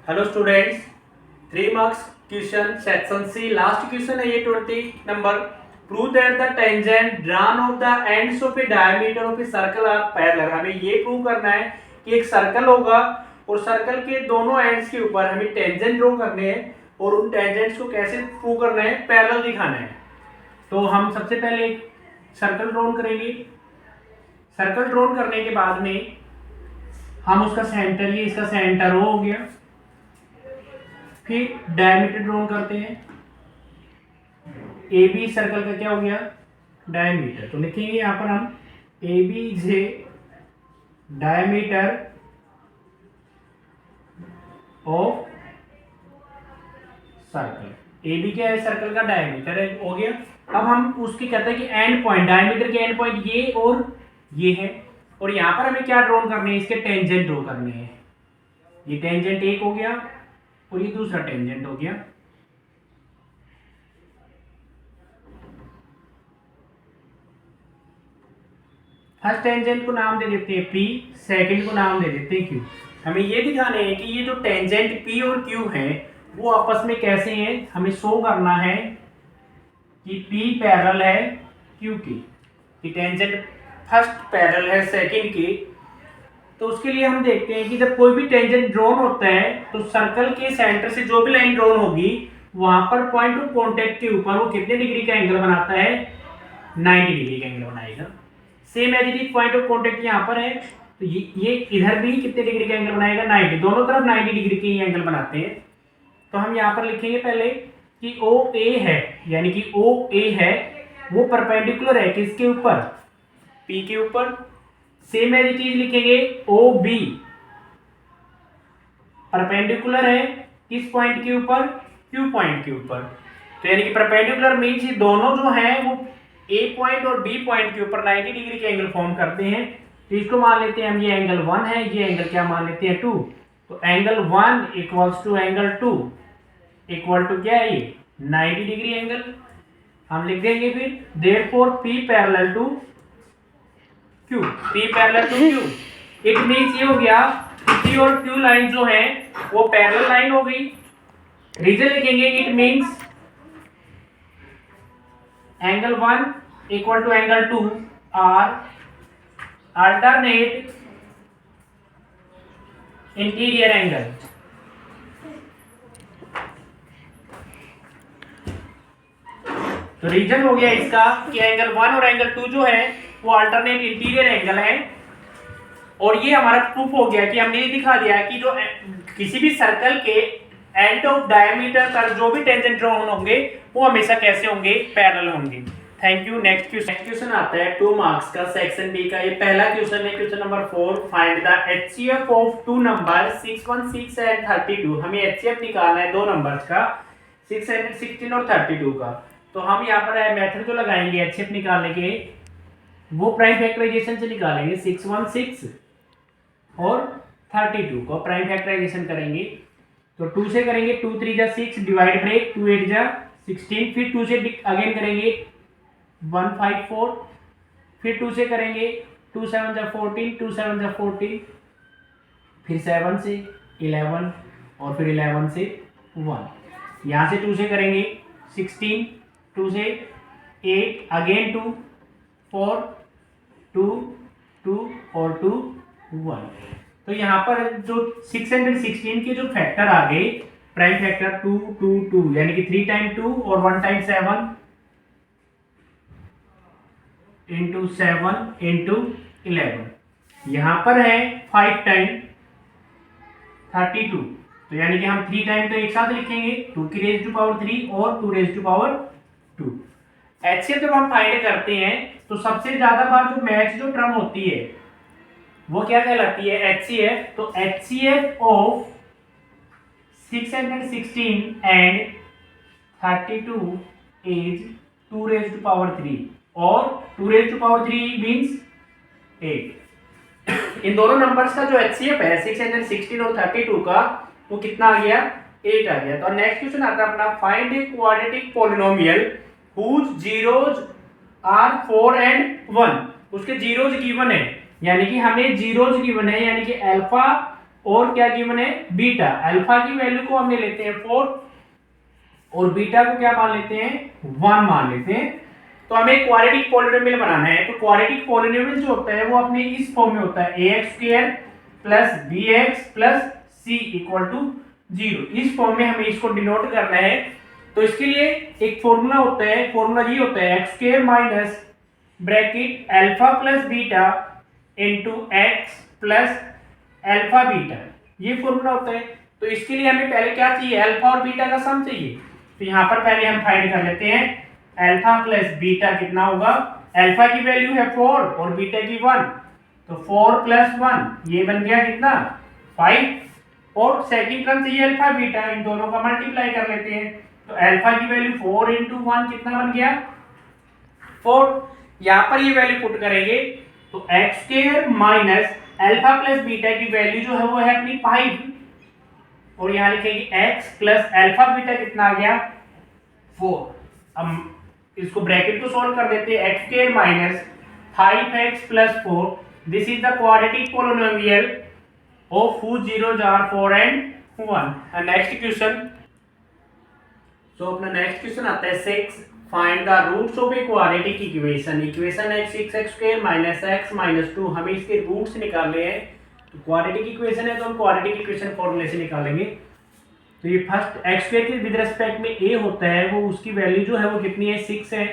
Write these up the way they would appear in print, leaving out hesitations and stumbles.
Hello students, 3 marks question section C last question है ये 20 नंबर। Prove that the tangent drawn of the ends of a diameter of a circle are parallel. हमें ये prove करना है कि एक सर्कल होगा और सर्कल के दोनों एंड्स के ऊपर हमें टेंजेंट ड्रॉ करने हैं और उन टेंजेंट्स को कैसे प्रूव करना है, पैरेलल दिखाना है। तो हम सबसे पहले एक सर्कल ड्रॉ करेंगे। सर्कल ड्रॉ करने के बाद में हम उसका सेंटर, ये इसका सेंटर हो गया, फिर डायमीटर ड्रॉ करते हैं। ए बी सर्कल का क्या हो गया, डायमीटर। तो लिखेंगे यहां पर हम A B is a diameter of circle. A B क्या है, सर्कल का डायमीटर है, हो गया। अब हम उसकी कहते हैं कि एंड पॉइंट, डायमीटर के एंड पॉइंट ये और ये है, और यहां पर हमें क्या ड्रॉ करने हैं, इसके टेंजेंट ड्रॉ करने हैं। ये टेंजेंट एक हो गया और ये दूसरा टेंजेंट हो गया। फर्स्ट टेंजेंट को नाम दे देते हैं P, सेकंड को नाम दे देते हैं Q। हमें ये दिखाने हैं कि ये जो टेंजेंट P और Q है वो आपस में कैसे हैं। हमें शो करना है कि P पैरेलल है Q की, कि टेंजेंट फर्स्ट पैरेलल है सेकंड की। तो उसके लिए हम देखते हैं कि जब कोई भी टेंजेंट ड्रॉन होता है तो सर्कल के सेंटर से जो भी लाइन ड्रॉन होगी वहां पर पॉइंट ऑफ कांटेक्ट के ऊपर वो कितने डिग्री का एंगल बनाता है, 90 डिग्री का एंगल बनाएगा। Same as it is point of contact यहाँ पर है, तो ये इधर भी कितने डिग्री का एंगल बनाएगा, 90। दोनों तरफ 90 डिग्री के एंगल बनाते हैं। तो हम यहाँ पर लिखेंगे पहले कि ओ ए है, यानी कि ओ ए है वो परपेंडिकुलर है किसके ऊपर, P के ऊपर। सेम एज इट इज लिखेंगे ओ बी परपेंडिकुलर है किस पॉइंट के ऊपर, Q पॉइंट के ऊपर। तो यानी कि परपेंडिकुलर मीन्स ये दोनों जो हैं वो A पॉइंट और B पॉइंट के ऊपर 90 डिग्री के एंगल फॉर्म करते हैं। तो इसको मान लेते हैं हम, ये एंगल 1 है, ये एंगल क्या मान लेते हैं 2। तो angle 1 equals to angle 2 equal to क्या है, ये 90 डिग्री एंगल। हम लिख देंगे फिर therefore P parallel to Q, P parallel to Q। It means ये हो गया P और Q लाइन जो है वो पैरेलल लाइन हो गई। रीजन लिखेंगे, it means angle 1 equal to angle 2 are alternate interior angle. तो रीजन हो गया इसका कि एंगल 1 और एंगल 2 जो है वो अल्टरनेट इंटीरियर एंगल है। और ये हमारा प्रूफ हो गया कि हमने ये दिखा दिया कि जो किसी भी सर्कल के एंड ऑफ डायमीटर पर जो भी टेंजेंट ड्रॉ होंगे वो हमेशा कैसे होंगे, पैरेलल होंगे। Thank you. नेक्स्ट क्वेश्चन आता है 2 मार्क्स का सेक्शन बी का। ये पहला क्वेश्चन है, question number 4। Find the HCF of 2 number 616 and 32। हमें HCF निकालना है दो नंबर्स का, 616 और 32 का। तो हम यहाँ पर मेथड जो लगाएंगे HCF निकालने के वो प्राइम फैक्टराइजेशन से निकालेंगे। 616 और 32 को प्राइम फैक्टराइजेशन करेंगे। तो 2 से करेंगे, 2 3 जा 6 डिवाइड ब्रेक, 2 8 जा 16, फिर 2 से अगेन करेंगे 154, फिर 2 से करेंगे 2 7 जा 14, 2 7 जा 14, फिर 7 से 11 और फिर 11 से 1। यहाँ से 2 से करेंगे 16, 2 से 8, अगेन 2 4 2 2 और 2 1। तो यहाँ पर जो 616 के जो फैक्टर आ गए, प्राइम फैक्टर 2 2 2, यानी कि 3 टाइम 2 और 1 टाइम 7 इंटू 7 इंटू 11। यहाँ पर है 5 टाइम 32। तो यानी कि हम 3 टाइम तो एक साथ लिखेंगे, 2 की रेज टू पावर 3 और 2 रेज टू पावर 2। HCF जब हम फाइंड करते हैं तो सबसे ज्यादा बार जो मैच जो टर्म होती है वो क्या कहलाती है, HCF। तो HCF of 616 and 32 is 2 raise to power 3 और 2 रेज टू पावर 3 मींस 8। इन दोनों नंबर्स का जो HCF है 616 और 32 का वो कितना आ गया, 8 आ गया। तो नेक्स्ट क्वेश्चन आता है अपना, find a quadratic polynomial whose zeros are 4 and 1। उसके जीरोज गिवन है, यानी कि हमें जीरोज गिवन है, यानी कि अल्फा और क्या गिवन है, बीटा। अल्फा की वैल्यू को हमने लेते हैं 4 और बीटा को क्या मान लेते हैं, 1 मान लेते हैं। तो हमें क्वाड्रेटिक पॉलिनोमियल बनाना है। तो क्वाड्रेटिक पॉलिनोमियल जो होता है वो अपने इस फॉर्म में होता है ax² plus bx plus c equal to 0। इस फॉर्म में हमें इसको डिनोट करना है। तो इसके लिए एक फॉर्मूला होता है, फॉर्मूला ये होता है x² minus bracket alpha plus beta into x plus alpha beta, ये फॉर्मूला होता है। तो इसके लिए हमें पहले क्या चाहिए, अल्फा और बीटा का सम चाहिए। तो यहाँ पर पहले हम फाइंड कर लेते हैं अल्फा प्लस बीटा कितना होगा। अल्फा की वैल्यू है 4 और बीटा की 1, तो 4 प्लस 1 ये बन गया कितना, 5। और सेकंड टर्म चाहिए अल्फा बीटा, इन दोनों का मल्टीप्लाई कर लेते हैं। तो अल्फा की वैल्यू 4 इंटू 1 कितना बन गया, 4। यहाँ पर ये वैल्यू पुट करेंगे तो x² minus alpha plus beta की वैल्यू जो है वो है अपनी 5 और यहाँ लिखेंगे x प्लस अल्फा बीटा कितना आ गया, 4। अब इसको ब्रैकेट को सॉल्व कर देते हैं, x² minus 5x plus 4, this is the quadratic polynomial of whose zeros are 4 and 1। and next question, so अपना नेक्स्ट क्वेश्चन आता है 6, find the roots of a quadratic equation. Equation है 6x² माइनस x माइनस 2, हमें इसके roots निकालने हैं। तो quadratic equation है तो हम क्वाड्रेटिक इक्वेशन फॉर्मूले से निकालेंगे। तो ये फर्स्ट x² के विद रिस्पेक्ट में a होता है, वो उसकी वैल्यू जो है वो कितनी है, 6 है।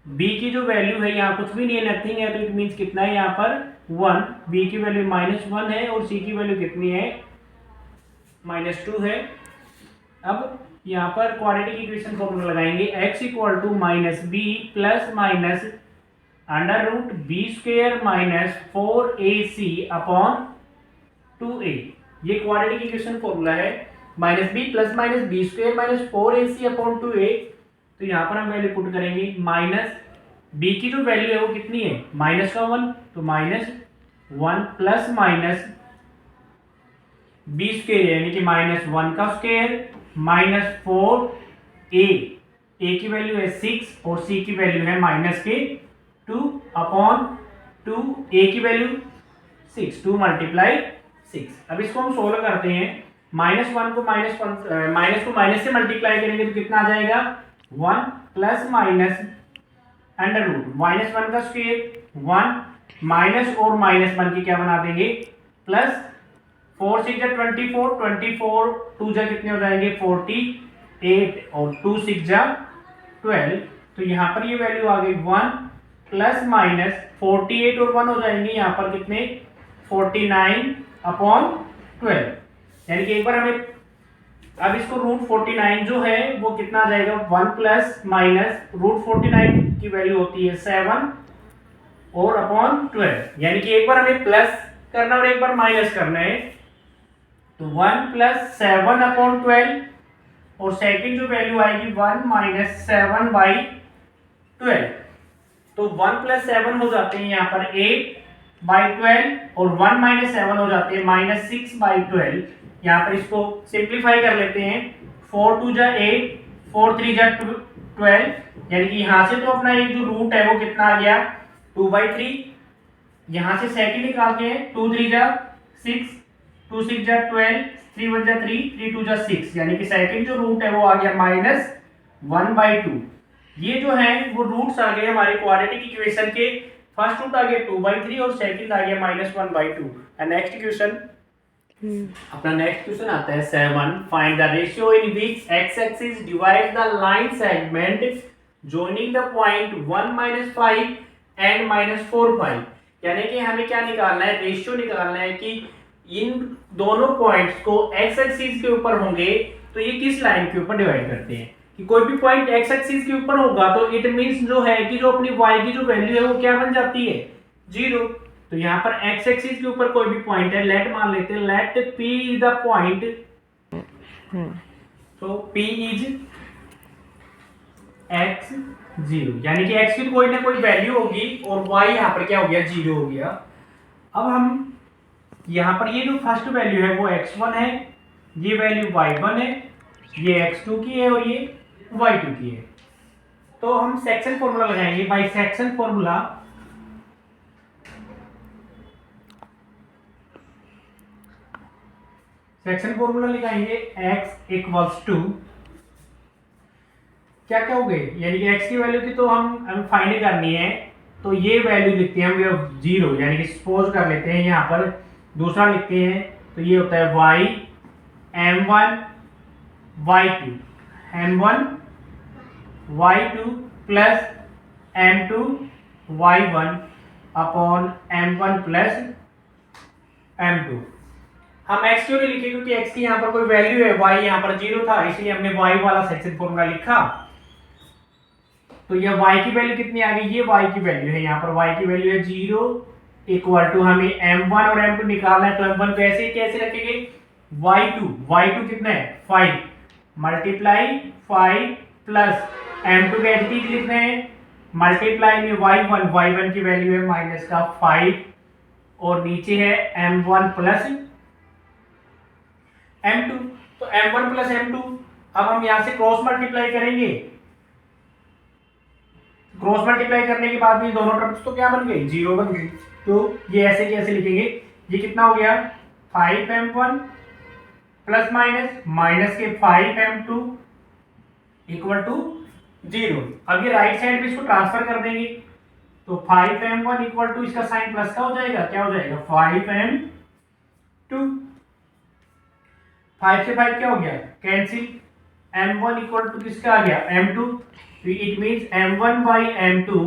b की जो वैल्यू है यहाँ कुछ भी नहीं है, नथिंग है, तो इट मींस कितना है यहाँ पर 1। b की वैल्यू -1 है और c की वैल्यू कितनी है, -2 है। अब यहाँ पर क्वाड्रेटिक इक्वेशन फॉर्मूला लगाएंगे, x equal to minus B plus minus under root b² minus 4ac upon 2a। ये क्वाड्रेटिक इक्वेशन फॉर्मूला है, -b plus minus b² minus 4ac upon 2a। तो यहाँ पर हम वैल्यू पुट करेंगे, माइनस b की जो वैल्यू है वो कितनी है, -1, तो -1 प्लस माइनस b² यानी कि -1 का स्क्वायर माइनस 4a, a की वैल्यू है 6 और c की वैल्यू है -2 अपॉन 2, a की वैल्यू 6, 2 मल्टीप्लाई 6। अब इसको हम सोल्व करते हैं, -1 को माइनस से मल्टीप्लाई करेंगे तो कितना आ जाएगा, 1 प्लस माइनस अंडर रूट -1 का स्क्वायर 1 माइनस और -1 की क्या बना देंगे, प्लस 4 6 जा 24, 24 2 जा कितने हो जाएंगे 48 और 2 6 जा 12। तो यहाँ पर ये वैल्यू आ गई 1 प्लस माइनस 48 और 1 हो जाएंगे यहाँ पर कितने 49 अपॉन 12। यानी कि एक बार हमें अब इसको √49 जो है वो कितना आ जाएगा, 1 प्लस माइनस √49 की वैल्यू होती है 7 और अपॉन 12। यानी कि एक बार हमें प्लस करना और एक बार माइनस करना है। तो 1 प्लस 7 अपॉन 12 और सेकंड जो वैल्यू आएगी 1 माइनस 7 बाई 12। तो 1 प्लस 7 हो जाते हैं यहाँ पर 8 बाई 12 और 1 माइनस 7 हो जाते हैं -6 बाई 12। यहाँ पर इसको सिंप्लीफाई कर लेते हैं, 4 2 जा 8, 4 3 जा 12। यानी कि यहाँ से तो अपना एक जो रूट है वो कितना आ गया 2/3। यहाँ से सेकंड निकालते हैं, 2 3 जा 6, 2 6 जा 12, 3 1 जा 3, 3 2 जा 6। यानी कि सेकंड जो रूट है वो आ गया -1/2। ये जो है वो रूट्स आ गए हमारे क्वाड्रेटिक इक्वेशन के। फर्स्ट रूट आ गया 2/3 और सेकंड आ गया -1/2। एंड नेक्स्ट क्वेश्चन, अपना नेक्स्ट क्वेश्चन आता है 7, find the ratio in which x axis divides the line segment joining the point 1 -5 and -4 5। यानी कि हमें क्या निकालना है, रेशियो निकालना है कि इन दोनों पॉइंट्स को x एक्सिस के ऊपर होंगे तो ये किस लाइन के ऊपर डिवाइड करते हैं। कि कोई भी पॉइंट x एक्सिस के ऊपर होगा तो इट मींस जो है कि जो अपनी y की जो वैल्यू है वो क्या बन जाती है, 0। तो यहाँ पर x एक्सिस के ऊपर कोई भी पॉइंट है, लेट मान लेते हैं, let p is the point, so p is x 0। यानी कि x की कोई ना कोई वैल्यू होगी और y यहाँ पर क्या हो गया, 0 हो गया। अब हम यहाँ पर ये जो फर्स्ट वैल्यू है वो x1 है, ये वैल्यू y1 है, ये x2 की है और ये y2 की है। तो हम सेक्शन फॉर्मूला लगाएंगे, by section formula section formula लिखाएंगे x इक्वल्स टू क्या क्या हो गए, यानी कि x की वैल्यू की तो हम फाइंड करनी है, तो ये वैल्यू लिखते हैं हम 0, यानी कि सपोज कर लेते हैं यहाँ पर दूसरा लिखते हैं, तो ये होता है y m1 y2 m1 y2 plus m2 y1 upon m1 plus m2। हम x क्यों नहीं लिखे, क्योंकि x की यहाँ पर कोई वैल्यू है, y यहाँ पर 0 था, इसलिए हमने y वाला सेक्शन फॉर्मूला लिखा। तो ये y की वैल्यू कितनी आ गई, ये y की वैल्यू है, यहाँ पर y की वैल्यू है 0 इक्वल टू हमें m1 और m2 निकालना है, तो m1 को ऐसे ही कैसे रखेंगे, y2 कितना है 5 मल्टीप्लाई 5 प्लस m2 का एच लिख रहे हैं मल्टीप्लाई में y1 की वैल्यू है माइनस का 5 और नीचे है m1 प्लस m2, तो m1 प्लस m2 अब हम यहां से क्रॉस मल्टीप्लाई करेंगे, क्रॉस मल्टीप्लाई करने के बाद में दोनों टर्म्स तो क्या बन गई, 0 बन गई। तो ये ऐसे कैसे लिखेंगे, ये कितना हो गया 5m1 प्लस माइनस के 5m2 इक्वल टू 0। अब ये राइट साइड में इसको ट्रांसफर कर देंगे, तो 5m1 इक्वल टू इसका साइन प्लस का हो जाएगा, क्या हो जाएगा 5m2, 5 से 5 क्या हो गया कैंसिल, m1 इक्वल टू किसका आ गया m2, तो it means m1 by m2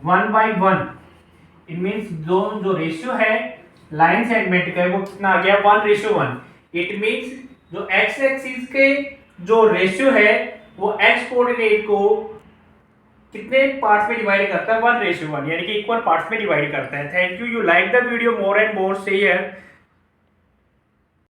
1 by 1, it means जो रेशियो है लाइन सेगमेंट का वो कितना आ गया 1:1। इट मींस जो x एक्सिस के जो रेशियो है वो x कोऑर्डिनेट को कितने पार्ट्स में डिवाइड करता है 1:1, यानी कि इक्वल पार्ट्स में डिवाइड करता है। Thank you like the video more and more share